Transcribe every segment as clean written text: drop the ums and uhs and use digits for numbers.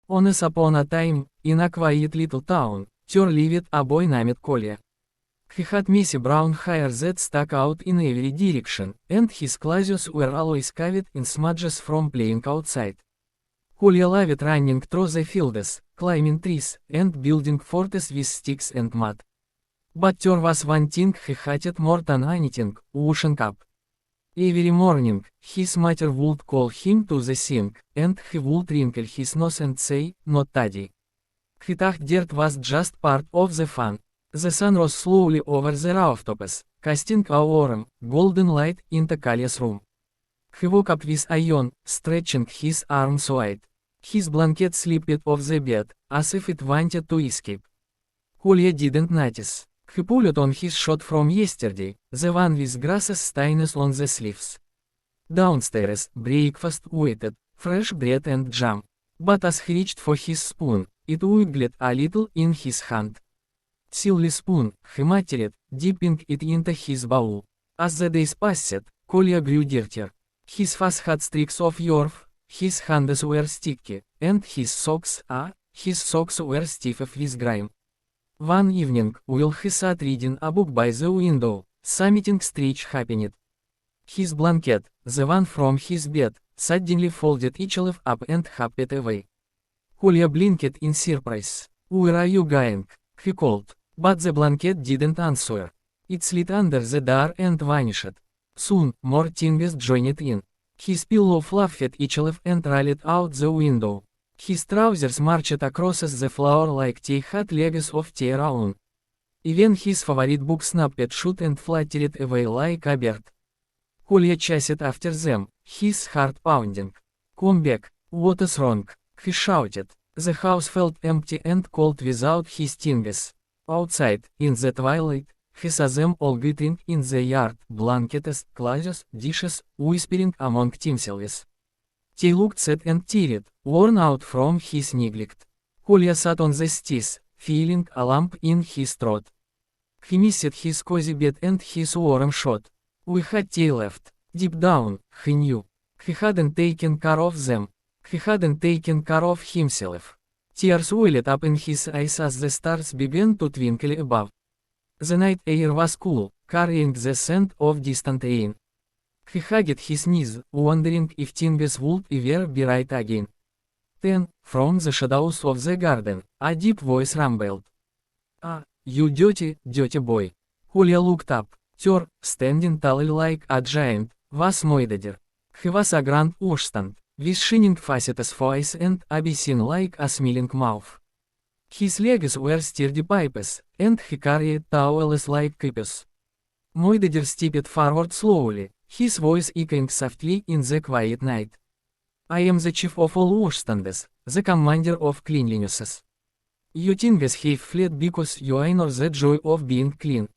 Once upon a time, in a quiet little town, there lived a boy named Kolya. He had messy brown hair that stuck out in every direction, and his clothes were always covered in smudges from playing outside. Kolya loved running through the fields, climbing trees, and building forts with sticks and mud. But there was one thing he hated more than anything: washing up. Every morning, his mother would call him to the sink, and he would wrinkle his nose and say, "Not today." He thought dirt was just part of the fun. The sun rose slowly over the rooftops, casting a warm, golden light into Kolya's room. He woke up with a yawn, stretching his arms wide. His blanket slipped off the bed, as if it wanted to escape. Kolya didn't notice. He pulled on his shirt from yesterday, the one with grasses stains on the sleeves. Downstairs, breakfast waited, fresh bread and jam. But as he reached for his spoon, it wiggled a little in his hand. "Silly spoon," he muttered, dipping it into his bowl. As the days passed, Kolya grew dirtier. His face had streaks of earth, his hands were sticky, and his socks were stiff with grime. One evening, while he sat reading a book by the window, something strange happened. His blanket, the one from his bed, suddenly folded itself up and hopped away. Kolya blinked in surprise. "Where are you going?" he called. But the blanket didn't answer. It slid under the door and vanished. Soon, more things joined in. His pillow fluffed itself and rolled out the window. His trousers marched across the floor like they had legs of their own. Even his favorite book snapped shut and fluttered away like a bird. Kolya chased after them, his heart pounding. "Come back, what is wrong?" he shouted. The house felt empty and cold without his things. Outside, in the twilight, he saw them all glittering in the yard, blankets, clothes, dishes, whispering among themselves. They looked sad and tired, worn out from his neglect. Kolya sat on the stairs, feeling a lump in his throat. He missed his cozy bed and his warm shot. We had tea left. Deep down, he knew. He hadn't taken care of them. He hadn't taken care of himself. Tears welled up in his eyes as the stars began to twinkle above. The night air was cool, carrying the scent of distant rain. He hugged his knees, wondering if things would ever be right again. Then, from the shadows of the garden, a deep voice rumbled. "Ah, you dirty, dirty boy." Kolya looked up. There, standing tall like a giant, was Moideder. He was a grand urchin, with shining facets for eyes and a basin like a smiling mouth. His legs were sturdy pipes, and he carried towels like keepers. Moideder stepped forward slowly, his voice echoing softly in the quiet night. "I am the chief of all urchins, the commander of cleanliness. You things have fled because you honor the joy of being clean."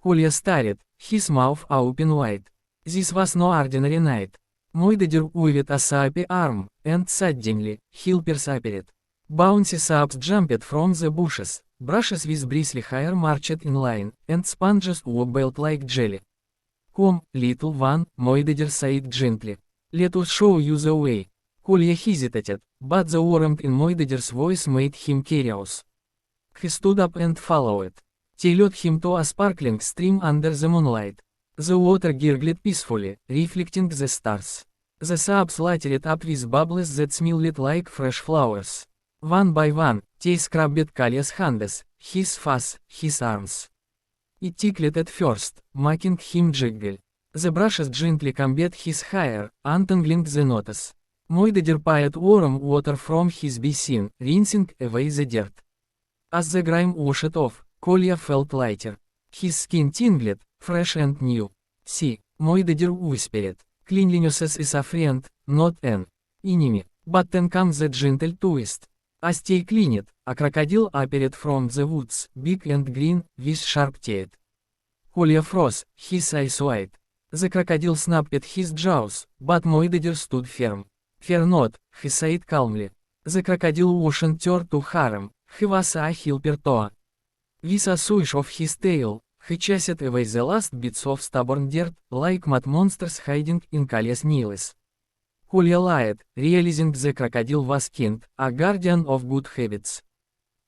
Kolya stared, his mouth open wide. This was no ordinary night. Moideder waved a soapy arm, and suddenly, helpers appeared. Bouncy soaps jumped from the bushes, brushes with bristly hair marched in line, and sponges wobbled like jelly. "Come, little one," Moideder said gently. "Let us show you the way." Kolya hesitated, but the warmth in Moideder's voice made him curious. He stood up and followed. They led him to a sparkling stream under the moonlight. The water gurgled peacefully, reflecting the stars. The soaps lattered up with bubbles that smelled like fresh flowers. One by one, they scrubbed Kolya's hands, his face, his arms. It tickled at first, making him jiggle. The brushes gently combed his hair, untangling the knots. Moideder poured warm water from his basin, rinsing away the dirt. As the grime washed off, Kolya felt lighter. His skin tingled, fresh and new. "See," Moideder whispered, "cleanliness is a friend, not an enemy." But then comes the gentle twist. As they cleaned, a crocodile appeared from the woods, big and green, with sharp teeth. Kolya froze, his eyes wide. The crocodile snapped his jaws, but Moideder stood firm. "Fear not," he said calmly. "The crocodile wasn't turn to harm, he was a helper too." With a swish of his tail, he chased away the last bits of stubborn dirt, like mud monsters hiding in Kolya's nails. Julia lied, realizing the crocodile was kind, a guardian of good habits.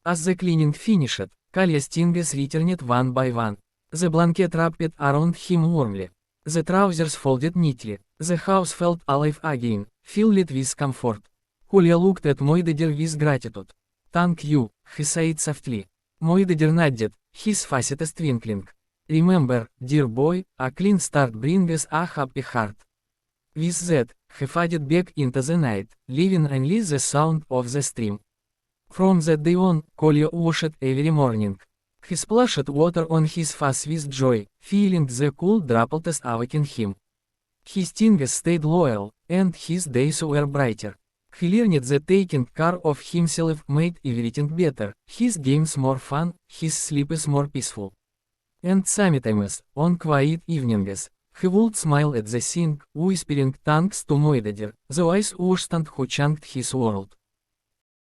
As the cleaning finished, Kalya's things returned one by one. The blanket wrapped around him warmly. The trousers folded neatly. The house felt alive again, filled with comfort. Julia looked at Moidadir with gratitude. Thank you, he said softly. Moidadir nodded, his facet twinkling. Remember, dear boy, a clean start brings a happy heart. With that, he faded back into the night, leaving only the sound of the stream. From that day on, Kolya washed every morning. He splashed water on his face with joy, feeling the cool droplets awaken him. His things stayed loyal, and his days were brighter. He learned that taking care of himself made everything better, his games more fun, his sleeps more peaceful. And sometimes, on quiet evenings, he would smile at the sun, whispering thanks to Moidadir, the wise ocean who changed his world.